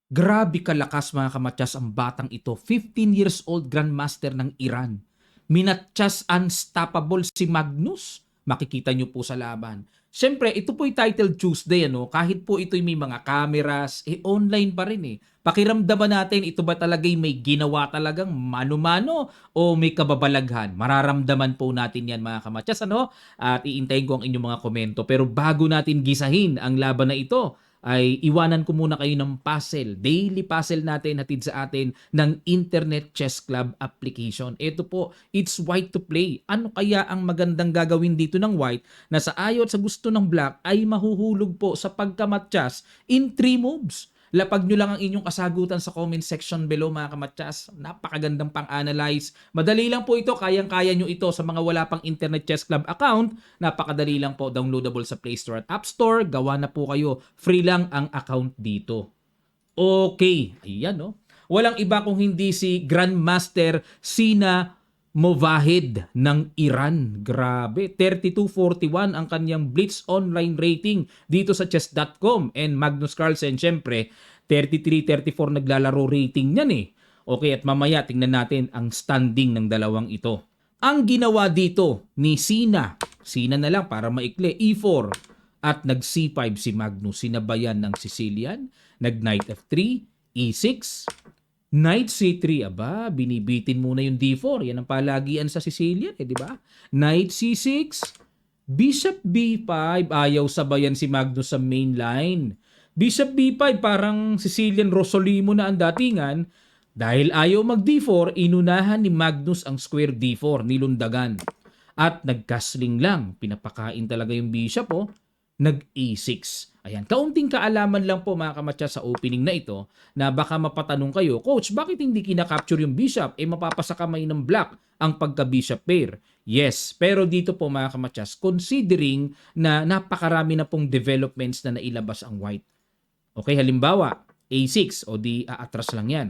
Grabe kalakas mga kamatyas ang batang ito. 15 years old Grandmaster ng Iran. Minatyas unstoppable si Magnus. Makikita nyo po sa laban. Siyempre, ito po'y Title Tuesday, ano? Kahit po ito'y may mga cameras, online pa rin eh. Pakiramdaman natin, ito ba talaga'y may ginawa talagang mano-mano o may kababalaghan? Mararamdaman po natin yan mga kamatyas, ano? At iintayin ko ang inyong mga komento. Pero bago natin gisahin ang laban na ito, ay iwanan ko muna kayo ng puzzle. Daily puzzle natin hatid sa atin ng Internet Chess Club application. Ito po, it's white to play. Ano kaya ang magandang gagawin dito ng white na sa ayaw at sa gusto ng black ay mahuhulog po sa pagkamatyas in 3 moves? Lapag nyo lang ang inyong kasagutan sa comment section below mga kamatyas. Napakagandang pang-analyze. Madali lang po ito. Kayang-kaya nyo ito sa mga wala pang Internet Chess Club account. Napakadali lang po. Downloadable sa Play Store at App Store. Gawa na po kayo. Free lang ang account dito. Okay. Ayan no. Walang iba kung hindi si Grandmaster Sina Movahid ng Iran. Grabe. 3241 ang kanyang Blitz online rating dito sa chess.com. And Magnus Carlsen, syempre, 33-34 naglalaro rating niyan eh. Okay, at mamaya tingnan natin ang standing ng dalawang ito. Ang ginawa dito ni Sina na lang para maikli, E4 at nag C5 si Magnus. Sinabayan ng Sicilian, nag Knight F3, E6, Knight C3, aba, binibitin muna yung D4. Yan ang palagian sa Sicilian, di ba? Knight C6, Bishop B5, ayaw sabayan si Magnus sa main line. Bishop B5, parang Sicilian Rosolimo na ang datingan. Dahil ayaw mag D4, inunahan ni Magnus ang square D4, nilundagan. At nag-castling lang, pinapakain talaga yung bishop, oh. Nag E6. Ayan, kaunting kaalaman lang po mga kamatya sa opening na ito na baka mapatanong kayo, Coach, bakit hindi kinakapture yung bishop? Mapapasakamay ng black ang pagka-bishop pair. Yes, pero dito po mga kamatyas, considering na napakarami na pong developments na nailabas ang white. Okay, halimbawa, A6 o di aatras lang yan.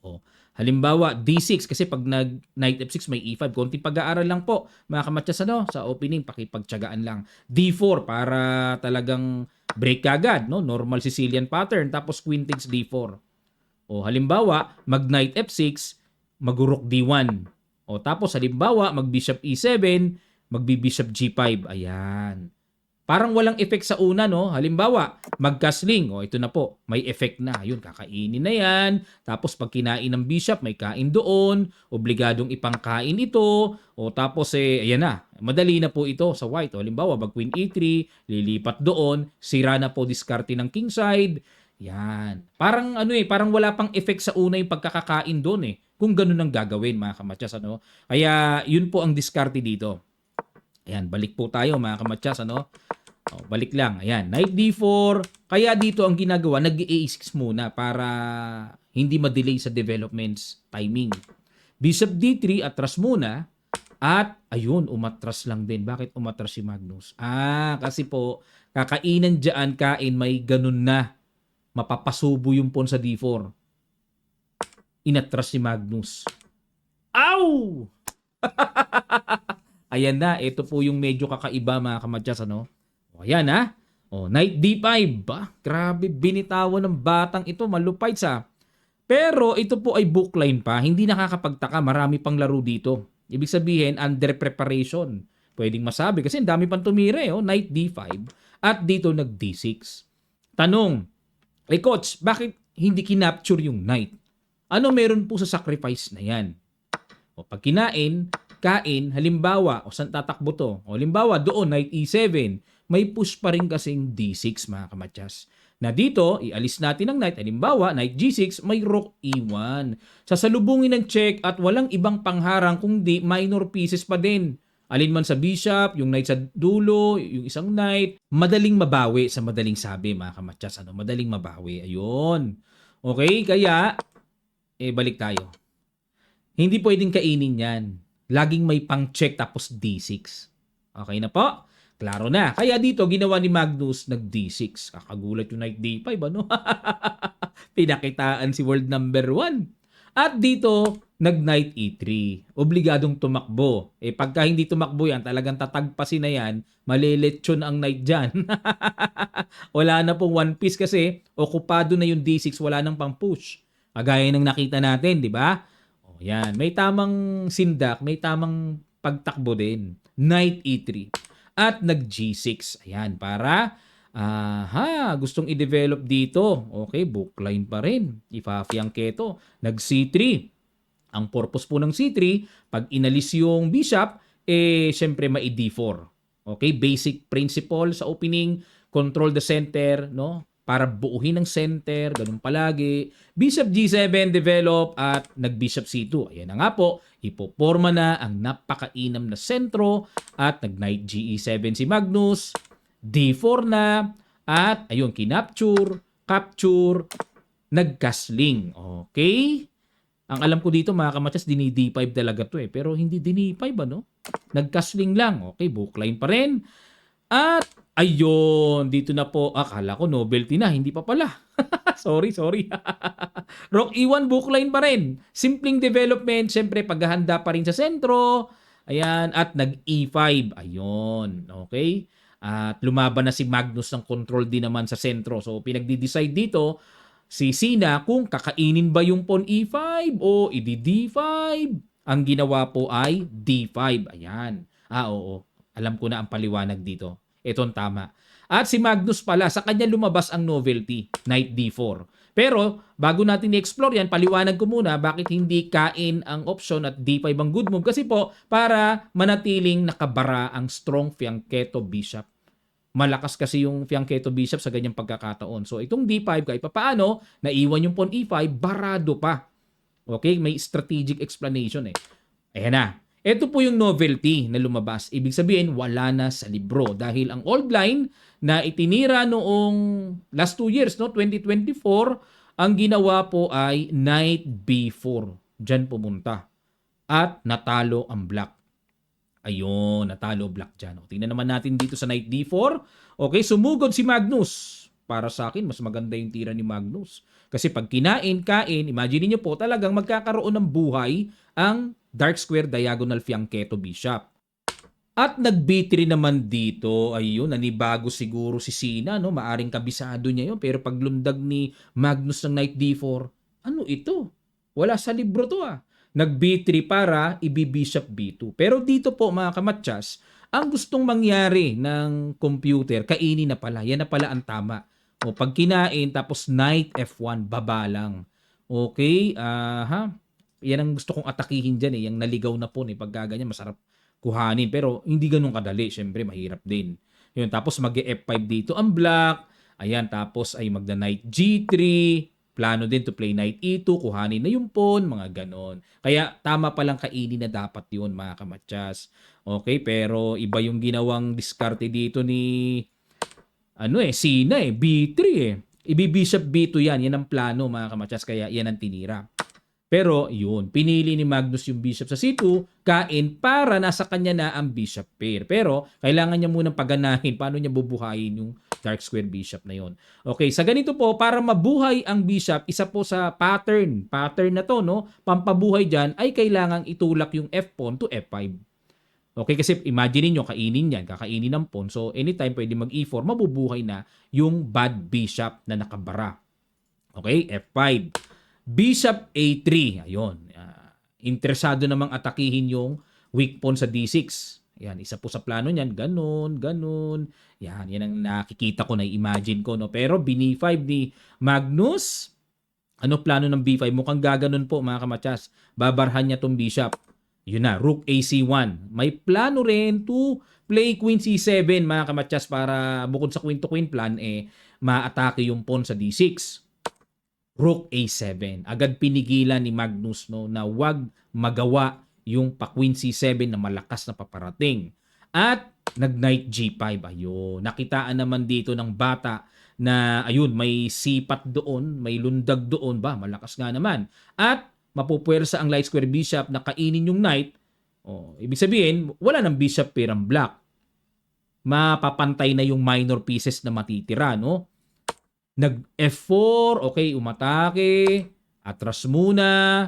O, halimbawa, D6 kasi pag nag-Knight F6 may E5. Konting pag-aaral lang po mga kamatyas sa opening, pakipagtsagaan lang. D4 para talagang break agad, no? Normal Sicilian pattern. Tapos Queen takes D4. O halimbawa, mag-Knight F6, mag-Rook D1. O tapos halimbawa, mag-Bishop E7, mag-Bishop G5. Ayan. Parang walang effect sa una, no? Halimbawa, mag-castling. O, ito na po. May effect na. Yun, kakainin na yan. Tapos, pag kinain ng bishop, may kain doon. Obligadong ipangkain ito. O, tapos, ayan na. Madali na po ito sa white. O, halimbawa, mag-queen E3, lilipat doon. Sira na po diskarte ng king side. Yan. Parang, parang wala pang effect sa una yung pagkakakain doon, kung ganun ang gagawin, mga kamatyas, ano? Kaya, yun po ang diskarte dito. Ayan, balik po tayo mga kamatyas, ano? O, balik lang. Ayan, Knight D4. Kaya dito ang ginagawa, nag-A6 muna para hindi ma-delay sa developments timing. Bishop D3, atras muna. At, ayun, umatras lang din. Bakit umatras si Magnus? Kasi po, kakainan dyan, kain, may ganun na. Mapapasubo yung pawn sa D4. Inatras si Magnus. Ow! Ayan na, ito po yung medyo kakaiba mga kamadyas, ano? O, ayan ha. O, Knight D5. Grabe, binitawan ng batang ito. Malupay sa. Pero ito po ay bookline pa. Hindi nakakapagtaka. Marami pang laro dito. Ibig sabihin, under preparation. Pwedeng masabi. Kasi ang dami pang tumire. Knight D5. At dito nag D6. Tanong. Coach, bakit hindi kinapture yung knight? Ano meron po sa sacrifice na yan? O, pag kain, halimbawa, o saan tatakbo to? O halimbawa, doon, Knight E7, may push pa rin kasing D6, mga kamatyas. Na dito, ialis natin ang Knight. Halimbawa, Knight G6, may Rook E1. Sasalubungin ng check at walang ibang pangharang kundi minor pieces pa din. Alin man sa bishop, yung knight sa dulo, yung isang knight, madaling mabawi sa madaling sabi, mga kamatyas. Madaling mabawi. Ayun. Okay, kaya, balik tayo. Hindi pwedeng kainin yan. Laging may pang-check tapos D6. Okay na po? Klaro na. Kaya dito, ginawa ni Magnus nag D6. Kakagulat yung Knight D5, ano? Pinakitaan si world number 1. At dito, nag-knight E3. Obligadong tumakbo. Eh pagka hindi tumakbo yan, talagang tatagpasin na yan, maliletsyon ang knight dyan. Wala na pong one piece kasi okupado na yung D6, wala nang pang push. Kagaya ng nakita natin, di ba? O yan, may tamang sindak, may tamang pagtakbo din. Knight E3. At nag-G6. Ayan, para gustong i-develop dito. Okay, bookline pa rin. Ifa-fiangketo. Nag-C3. Ang purpose po ng C3, pag inalis yung bishop, syempre mai-D4. Okay, basic principle sa opening, control the center, no? Para buuhin ang center, ganun palagi. Bishop G7 develop at nag-bishop C2. Ayan na nga po, ipoporma na ang napakainam na sentro at nag-knight GE7 si Magnus, D4 na, at ayun, kinapture, capture, nag-castling. Okay? Ang alam ko dito mga kamatsas, dini-D5 talaga to pero hindi dini-5 ano? Nag-castling lang. Okay, bookline pa rin. At ayun, dito na po, akala ko novelty na, hindi pa pala. sorry. Rook E1 bookline pa rin. Simpleng development, syempre paghahanda pa rin sa sentro. Ayan, at nag-E5. Ayun, okay? At lumaban na si Magnus ng control din naman sa sentro. So pinagdi-decide dito si Sina kung kakainin ba yung pawn E5 o i-D5. Ang ginawa po ay D5. Ayan. Oo. Alam ko na ang paliwanag dito. Ito ang tama. At si Magnus pala, sa kanya lumabas ang novelty, Knight D4. Pero, bago natin i-explore yan, paliwanag ko muna bakit hindi kain ang option at D5 ang good move. Kasi po, para manatiling nakabara ang strong fianchetto bishop. Malakas kasi yung fianchetto bishop sa ganyang pagkakataon. So, itong D5, kahit paano, naiwan yung pawn E5, barado pa. Okay? May strategic explanation Ayan na. Ito po yung novelty na lumabas. Ibig sabihin, wala na sa libro. Dahil ang old line na itinira noong last 2 years, 2024, ang ginawa po ay Knight B4. Diyan pumunta. At natalo ang black. Ayun, natalo black dyan. Tingnan naman natin dito sa Knight D4. Okay, sumugod si Magnus. Para sa akin, mas maganda yung tira ni Magnus. Kasi pag kain, imagine niyo po talagang magkakaroon ng buhay ang dark square diagonal fianchetto bishop. At nag-B3 naman dito, ayun, nanibago siguro si Sina, no? Maaring kabisado niya yun. Pero paglundag ni Magnus ng Knight D4, ano ito? Wala sa libro to Nag-B3 para i-bishop B2. Pero dito po mga kamatsas, ang gustong mangyari ng computer, kainin na pala. Yan na pala ang tama. O pag kinain, tapos Knight F1, baba lang. Okay, yan ang gusto kong atakihin dyan Yung naligaw na po pag ganyan, masarap kuhanin. Pero hindi ganun kadali. Siyempre, mahirap din. Yun, tapos mag-F5 dito ang black. Ayan, tapos ay magda-Knight G3. Plano din to play Knight E2, kuhanin na yung pawn, mga ganon. Kaya tama palang kainin na dapat yun mga kamatsas. Okay, pero iba yung ginawang diskarte dito ni Sina B3 Ibi-bishop B2 yan ang plano mga kamatsas, kaya yan ang tinira. Pero yun, pinili ni Magnus yung bishop sa C2, kain para nasa kanya na ang bishop pair. Pero kailangan niya munang paganahin paano niya bubuhayin yung dark square bishop na yon. Okay, sa ganito po, para mabuhay ang bishop, isa po sa pattern na to, pampabuhay dyan, ay kailangang itulak yung F-pawn to F5. Okay, kasi imagine niyo kainin yan, kakainin ng pawn. So anytime pwede mag-E4, mabubuhay na yung bad bishop na nakabara. Okay, F5. Bishop A3. Ayun. Interesado namang atakihin yung weak pawn sa D6. Yan, isa po sa plano niyan. Ganun. Yan ang nakikita ko, na-imagine ko. Pero B5 ni Magnus, ano plano ng B5? Mukhang gaganon po mga kamatsas. Babarhan niya tong bishop. Yun na, Rook AC1. May plano rin to play Queen C7 mga kamatsas para bukod sa Queen to Queen plan, maatake yung pawn sa D6. Rook A7. Agad pinigilan ni Magnus na wag magawa yung pa-Queen C7 na malakas na paparating. At nag-Knight G5. Ayun. Nakitaan naman dito ng bata na may sipat doon, may lundag doon. Malakas nga naman. At mapupuwersa ang light square bishop na kainin yung knight. Ibig sabihin, wala ng bishop pair ang black. Mapapantay na yung minor pieces na matitira, Nag F4, okay, umatake, atras muna,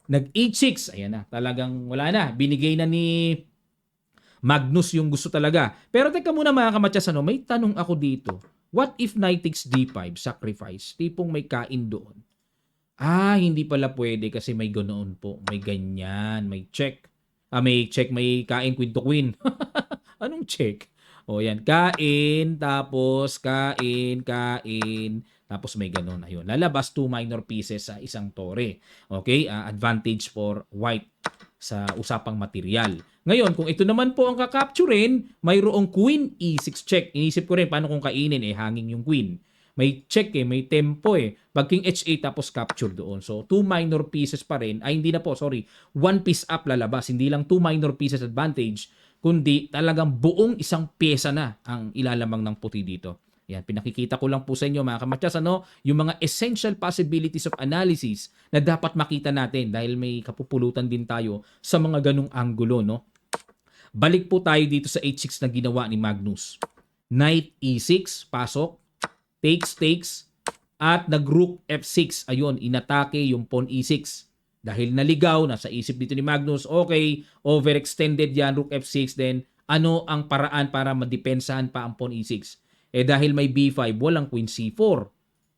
Nag H6, ayan na, talagang wala na. Binigay na ni Magnus yung gusto talaga. Pero teka muna mga kamatsas, ano, may tanong ako dito. What if knight takes D5, sacrifice? Tipong may kain doon. Hindi pala pwede kasi may ganoon po. May ganyan, may check. May check, may kain queen to queen. Anong check? O yan, kain, tapos kain, kain, tapos may ganun. Ayun, lalabas 2 minor pieces sa isang tore. Okay, advantage for white sa usapang material. Ngayon, kung ito naman po ang kakapturin, mayroong queen e6 check. Inisip ko rin, paano kung kainin, hanging yung queen. May check may tempo Pag king h8 tapos capture doon. So, 2 minor pieces pa rin. Hindi na po, sorry. 1 piece up lalabas. Hindi lang 2 minor pieces advantage, kundi talagang buong isang pyesa na ang ilalamang ng puti dito. Yan, pinakikita ko lang po sa inyo mga kamatsas, yung mga essential possibilities of analysis na dapat makita natin dahil may kapupulutan din tayo sa mga ganung anggulo, no? Balik po tayo dito sa h6 na ginawa ni Magnus. Knight e6, pasok. Takes, at nag-rook f6. Ayun, inatake yung pawn e6. Dahil naligaw, nasa isip dito ni Magnus, okay, overextended yan, rook f6, then ano ang paraan para madepensahan pa ang pawn e6? Dahil may b5, walang queen c4.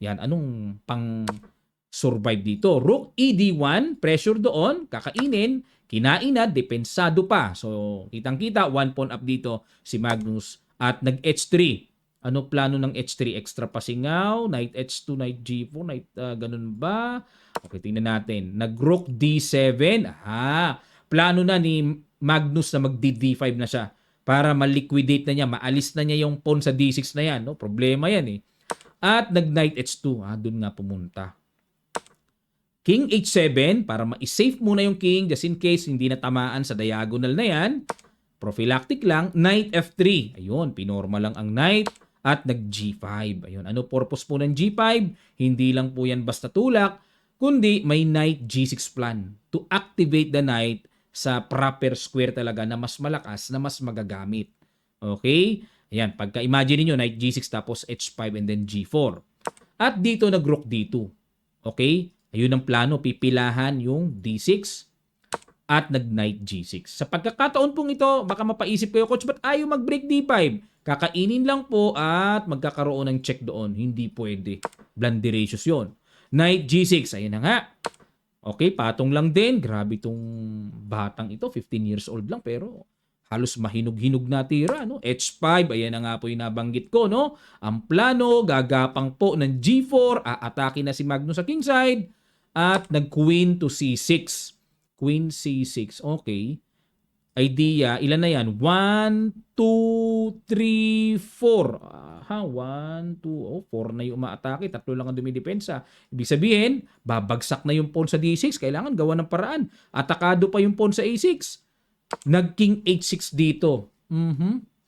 Yan, anong pang survive dito? Rook ed1, pressure doon, kakainin, kinain na, depensado pa. So, kitang-kita, 1 pawn up dito si Magnus. At nag-h3. Ano plano ng h3? Extra pasingaw, knight h2, knight g4, knight ganun ba? Okay, tingnan natin. Nag-rook d7. Plano na ni Magnus na mag-d5 na siya para ma-liquidate na niya, maalis na niya yung pawn sa d6 na yan. No? Problema yan At nag-knight h2. Doon nga pumunta. King h7 para ma-safe muna yung king just in case hindi na tamaan sa diagonal na yan. Prophylactic lang. Knight f3. Ayun, pinorma lang ang knight. At nag-G5. Ayun, ano purpose po ng G5? Hindi lang po yan basta tulak, kundi may knight G6 plan to activate the knight sa proper square talaga na mas malakas, na mas magagamit. Okay? Ayan, pagka-imagine niyo knight G6 tapos H5 and then G4. At dito nag-rook D2. Okay? Ayun ang plano, pipilahan yung D6 at nag-knight G6. Sa pagkakataon pong ito, baka mapaisip kayo, coach, ba't ayaw mag-break D5? Kakainin lang po at magkakaroon ng check doon. Hindi pwede. Blunderatious yun. Knight G6. Ayun na nga. Okay, patong lang din. Grabe itong batang ito. 15 years old lang pero halos mahinog-hinog na tira. No? H5. Ayan na nga po yung nabanggit ko. No? Ang plano, gagapang po ng G4. Aatake na si Magnus sa kingside. At nag-queen to C6. Queen C6. Okay. Idea, ilan na yan? 1, 2, 3, 4. 1, 2, 4 na yung umaatake. 3 lang ang dumidepensa. Ibig sabihin, babagsak na yung pawn sa D6. Kailangan gawa ng paraan. Atakado pa yung pawn sa A6. Nag-king H6 dito.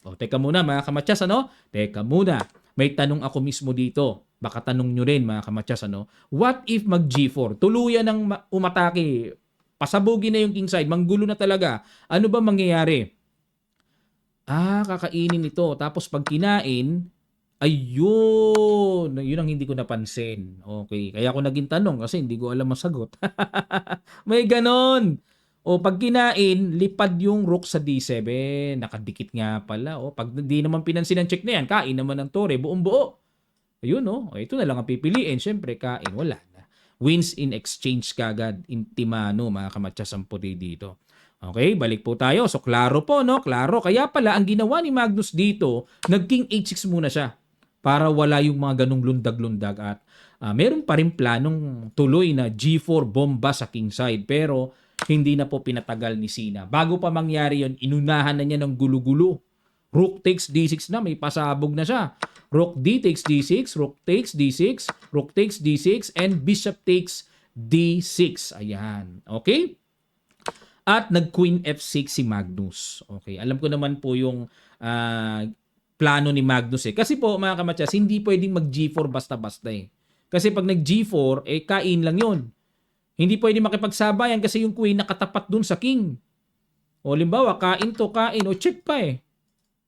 Teka muna mga kamatsas, Teka muna. May tanong ako mismo dito. Baka tanong nyo rin mga kamatsas, What if mag-G4? Tuluyan ng umatake. Pasabugin na yung kingside, manggulo na talaga. Ano ba mangyayari? Kakainin ito. Tapos pag kinain, ayun. Yun ang hindi ko napansin. Okay. Kaya ako naging tanong kasi hindi ko alam ang sagot. May ganon. Pag kinain, lipad yung rook sa D7. Nakadikit nga pala. Pag hindi naman pinansin ang check na yan, kain naman ng tore, buong buo. Ayun, ito na lang ang pipiliin. Siyempre, kain. Wala. Wins in exchange kagad, intimano mga kamatsas ang puti dito. Okay, balik po tayo. So klaro po, Klaro. Kaya pala ang ginawa ni Magnus dito, nag-king h6 muna siya para wala yung mga ganong lundag-lundag at meron pa rin planong tuloy na G4 bomba sa kingside pero hindi na po pinatagal ni Sina. Bago pa mangyari yon, inunahan na niya ng gulo-gulo. Rook takes D6 na, may pasabog na siya. Rook D takes D6, Rook takes D6, Rook takes D6, and Bishop takes D6. Ayan. Okay? At nag-Queen F6 si Magnus. Okay. Alam ko naman po yung plano ni Magnus Kasi po, mga kamatsas, hindi pwedeng mag-G4 basta-basta Kasi pag nag-G4, kain lang yon. Hindi pwedeng makipagsabayan kasi yung queen nakatapat dun sa king. Limbawa, kain to, kain. Check pa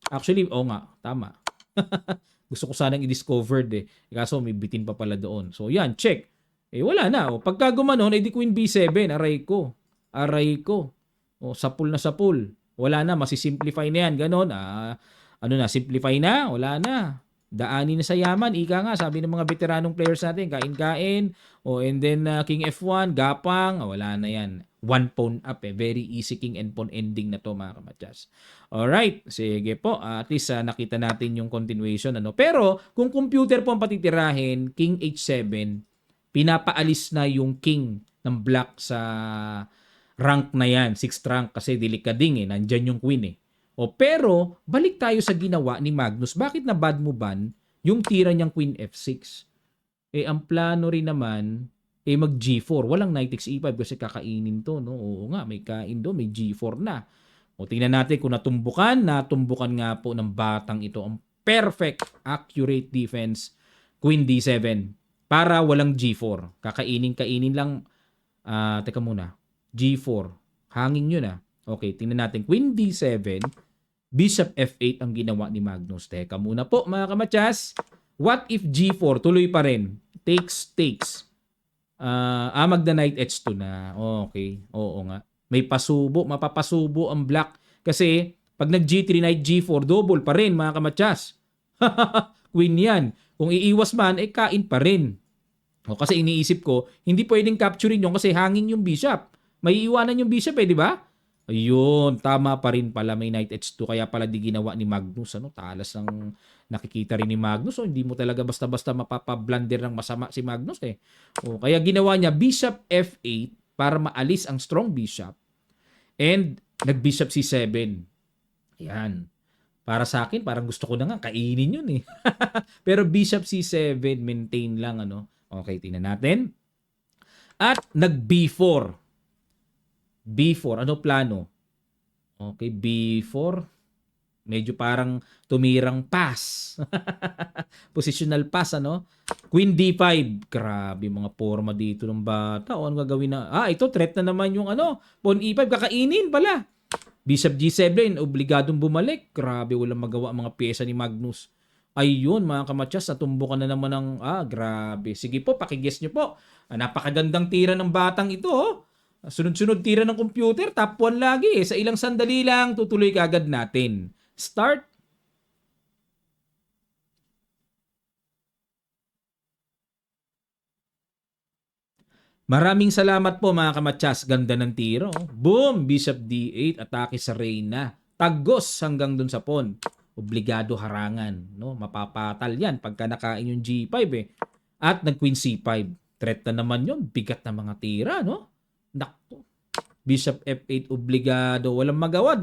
Actually, nga, tama. Gusto ko sanang i-discovered Kaso may bitin pa pala doon. So yan, check. Wala na. O, pagka gumanon, edi Queen B7. Aray ko. Aray ko. O, sapul na sapul. Wala na. Masisimplify na yan. Ganon. Ano na, simplify na? Wala na. Daanin na sa yaman. Ika nga, sabi ng mga veteranong players natin, kain-kain. O, and then King F1, gapang. Wala na yan. One pawn up eh. Very easy king and pawn ending na to mga kamatyas. Alright. Sige po. At least nakita natin yung continuation. Ano. Pero, kung computer po ang patitirahin, King H7, pinapaalis na yung king ng black sa rank na yan. 6th rank kasi delikading eh. Nandyan yung queen eh. Pero, balik tayo sa ginawa ni Magnus. Bakit na bad mo ban yung tira niyang Queen F6? Ang plano rin naman, mag G4. Walang Knight X E5 kasi kakainin to, no? Oo nga, may kain doon, may G4 na. Tingnan natin kung natumbukan nga po ng batang ito. Ang perfect, accurate defense, Queen D7. Para walang G4. Kakainin lang, teka muna, G4. Hangin yun Okay, tingnan natin. Queen D7, Bishop F8 ang ginawa ni Magnus. Teka muna po mga kamatyas. What if G4? Tuloy pa rin. Takes. Magda Knight H2 na. Okay. Oo nga. May pasubo. Mapapasubo ang black. Kasi pag nag G3 Knight G4, double pa rin mga kamatyas. Queen yan. Kung iiwas man, kain pa rin. Kasi iniisip ko, hindi pwedeng capturing yun kasi hangin yung bishop. May iwanan yung bishop di ba? Ayun, tama pa rin pala may Knight H2 kaya pala di ginawa ni Magnus. Talas ng nakikita rin ni Magnus. Hindi mo talaga basta-basta mapapablunder ng masama si Magnus kaya ginawa niya Bishop F8 para maalis ang strong bishop and nag-Bishop C7. Yan. Para sa akin, parang gusto ko na nga kainin yun Pero Bishop C7, maintain lang Okay, tingnan natin. At nag-B4. B4, ano plano? Okay, B4. Medyo parang tumirang pass. Positional pass, Queen D5. Grabe, mga forma dito ng bata. Ano gagawin na? Ito, threat na naman yung Pawn E5, kakainin pala. Bishop G7, obligadong bumalik. Grabe, walang magawa ang mga pyesa ni Magnus. Ayun, mga kamatyas, natumbukan na naman ng, grabe. Sige po, pakiguess nyo po. Napakagandang tira ng batang ito, Sunod-sunod tira ng computer, top 1 lagi Sa ilang sandali lang, tutuloy kaagad natin. Start. Maraming salamat po mga kamatyas. Ganda ng tiro. Boom! Bishop D8, atake sa Reyna. Tagos hanggang dun sa pawn. Obligado harangan. Mapapatal yan pagka nakain yung G5 At nag-Queen C5. Threat na naman yun. Bigat na mga tira, Nakto. Bishop F8 obligado. Walang magawa.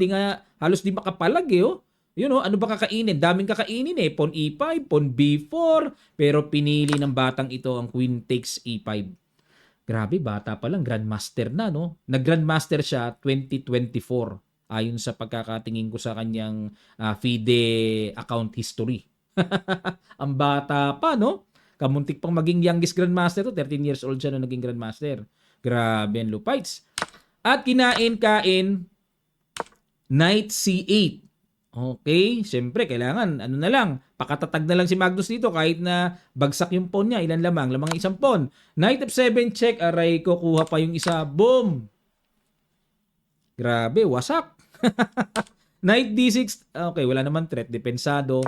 Halos di makapalag ano ba kakainin? Daming kakainin Pawn E5, Pawn B4. Pero pinili ng batang ito ang Queen takes E5. Grabe, bata pa lang. Grandmaster na, Nag-Grandmaster siya 2024. Ayon sa pagkakatingin ko sa kanyang FIDE account history. Ang bata pa, Kamuntik pang maging youngest Grandmaster to. 13 years old siya nung naging Grandmaster. Grabe ang lupites. At kinain-kain, Knight C8. Okay, siyempre, kailangan, na lang, pakatatag na lang si Magnus dito kahit na bagsak yung pawn niya. Ilan lamang? Lamang isang pawn. Knight F7 check, aray ko, kuha pa yung isa. Boom! Grabe, wasak. Knight D6, okay, wala naman threat, depensado.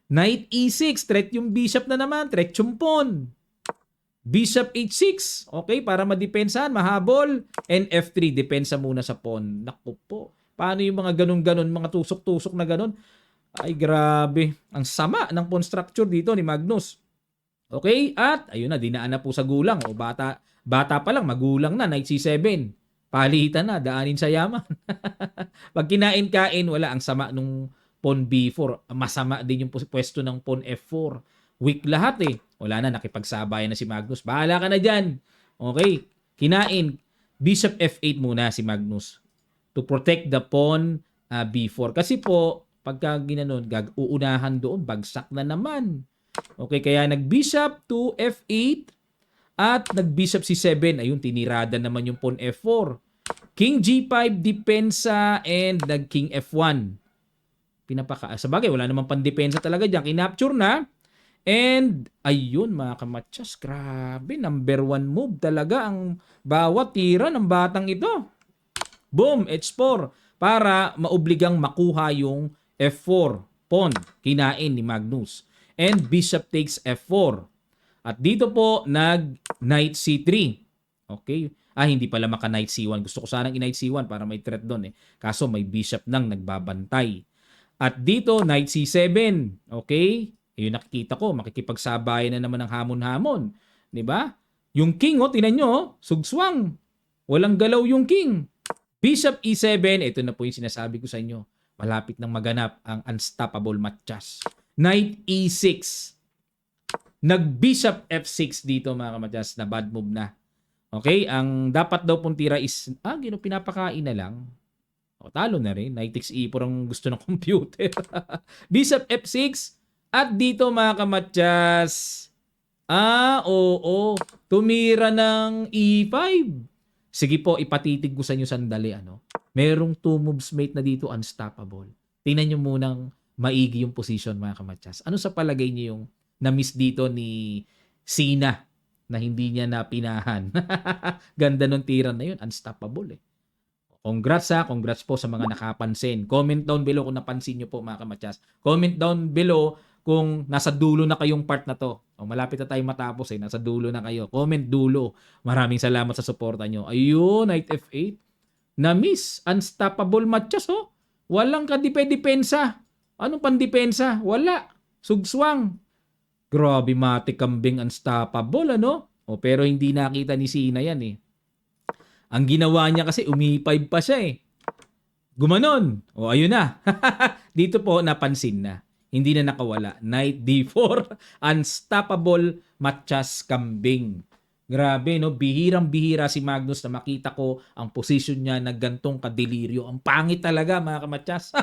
Knight E6, threat yung bishop na naman, threat yung pawn. Bishop H6, okay, para madepensahan, mahabol. And F3, depensa muna sa pawn. Naku po, paano yung mga ganun-ganun, mga tusok-tusok na ganun? Ay, grabe. Ang sama ng pawn structure dito ni Magnus. Okay, at ayun na, dinaan na po sa gulang. Bata pa lang, magulang na, Knight C7. Palitan na, daanin sa yaman. Pag kinain-kain, wala, ang sama nung pawn B4. Masama din yung pwesto ng pawn F4. Weak lahat Wala na, nakipagsabayan na si Magnus. Bahala ka na dyan. Okay. Kinain. Bishop F8 muna si Magnus. To protect the pawn B4. Kasi po, pagka ginanon, uunahan doon, bagsak na naman. Okay, kaya nag-bishop to F8 at nag-bishop C7. Ayun, tinirada naman yung pawn F4. King G5, depensa, and nag-king F1. Sabagay, wala namang pandepensa talaga dyan. Kinapture na. And ayun mga kamatsas, grabe, number 1 move talaga ang bawat tira ng batang ito. Boom, H4 para maobligang makuha yung F4 pawn, kinain ni Magnus. And bishop takes F4. At dito po nag knight C3. Okay? Hindi pala maka knight C1. Gusto ko sanang i-knight C1 para may threat doon eh. Kaso may bishop nang nagbabantay. At dito knight C7. Okay? Ayun nakikita ko, makikipagsabayan na naman ng hamon-hamon. 'Di ba? Yung king tinan nyo, sugswang. Walang galaw yung king. Bishop E7, ito na po yung sinasabi ko sa inyo. Malapit nang maganap ang unstoppable matchas. Knight E6. Nag-bishop F6 dito mga kamadyas na bad move na. Okay, ang dapat daw pong tira is, pinapakain na lang. Talo na rin. Knight takes E4 ang gusto ng computer. Bishop F6. At dito mga kamadyas, oo, tumira ng E5. Sige po, ipatitig ko sa inyo sandali. Merong 2 moves mate na dito unstoppable. Tingnan nyo munang maigi yung position mga kamatsas. Ano sa palagay niyo yung na-miss dito ni Sina na hindi niya napinahan? Ganda ng tira na yun. Unstoppable eh. Congrats po sa mga nakapansin. Comment down below kung napansin nyo po mga kamatsas. Comment down below kung nasa dulo na kayong part na to. Malapit na tayo matapos eh. Nasa dulo na kayo. Comment dulo. Maraming salamat sa suporta nyo. Ayun, Knight F8. Na-miss. Unstoppable matches Walang kadipe-depensa. Anong pandepensa? Wala. Sugswang. Grabe matik kambing unstoppable pero hindi nakita ni Sina yan eh. Ang ginawa niya kasi umi-5 pa siya eh. Gumanon. Ayun na. Dito po napansin na. Hindi na nakawala. Knight D4. Unstoppable matchas kambing. Grabe, bihirang-bihira si Magnus na makita ko ang position niya na gantong kadelirio. Ang pangit talaga, mga kamatsas.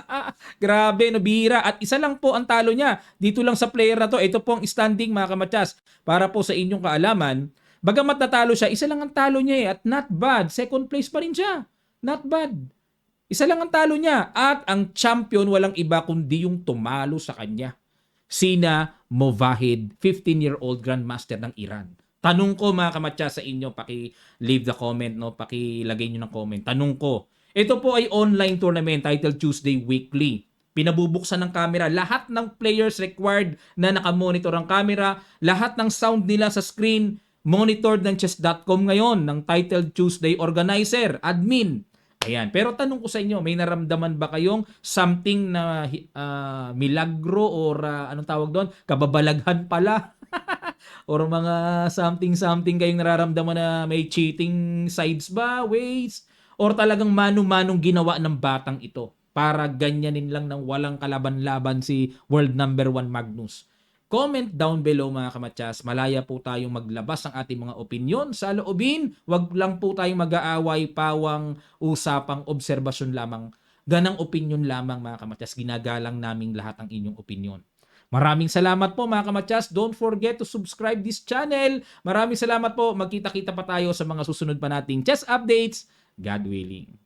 Grabe, bihira. At isa lang po ang talo niya. Dito lang sa player na to. Ito po ang standing, mga kamatsas. Para po sa inyong kaalaman, bagamat natalo siya, isa lang ang talo niya eh. At not bad. Second place pa rin siya. Not bad. Isa lang ang talo niya. At ang champion walang iba kundi yung tumalo sa kanya. Sina Movahid, 15-year-old Grandmaster ng Iran. Tanong ko mga kamatya sa inyo, paki-leave the comment, paki-lagay nyo ng comment. Tanong ko, ito po ay online tournament, Title Tuesday Weekly. Pinabubuksan ng camera. Lahat ng players required na nakamonitor ang camera. Lahat ng sound nila sa screen, monitored ng chess.com ngayon, ng Title Tuesday organizer, admin. Ayan. Pero tanong ko sa inyo, may naramdaman ba kayong something na milagro or anong tawag doon? Kababalaghan pala? Or mga something kayong nararamdaman na may cheating sides ba, ways? Or talagang mano-manong ginawa ng batang ito para ganyanin lang ng walang kalaban-laban si world number 1 Magnus? Comment down below mga kamatsas. Malaya po tayong maglabas ng ating mga opinyon sa loobin. Wag lang po tayong mag-aaway, pawang, usapang, obserbasyon lamang. Ganang opinyon lamang mga kamatsas. Ginagalang naming lahat ang inyong opinyon. Maraming salamat po mga kamatsas. Don't forget to subscribe this channel. Maraming salamat po. Magkita-kita pa tayo sa mga susunod pa nating chess updates. God willing.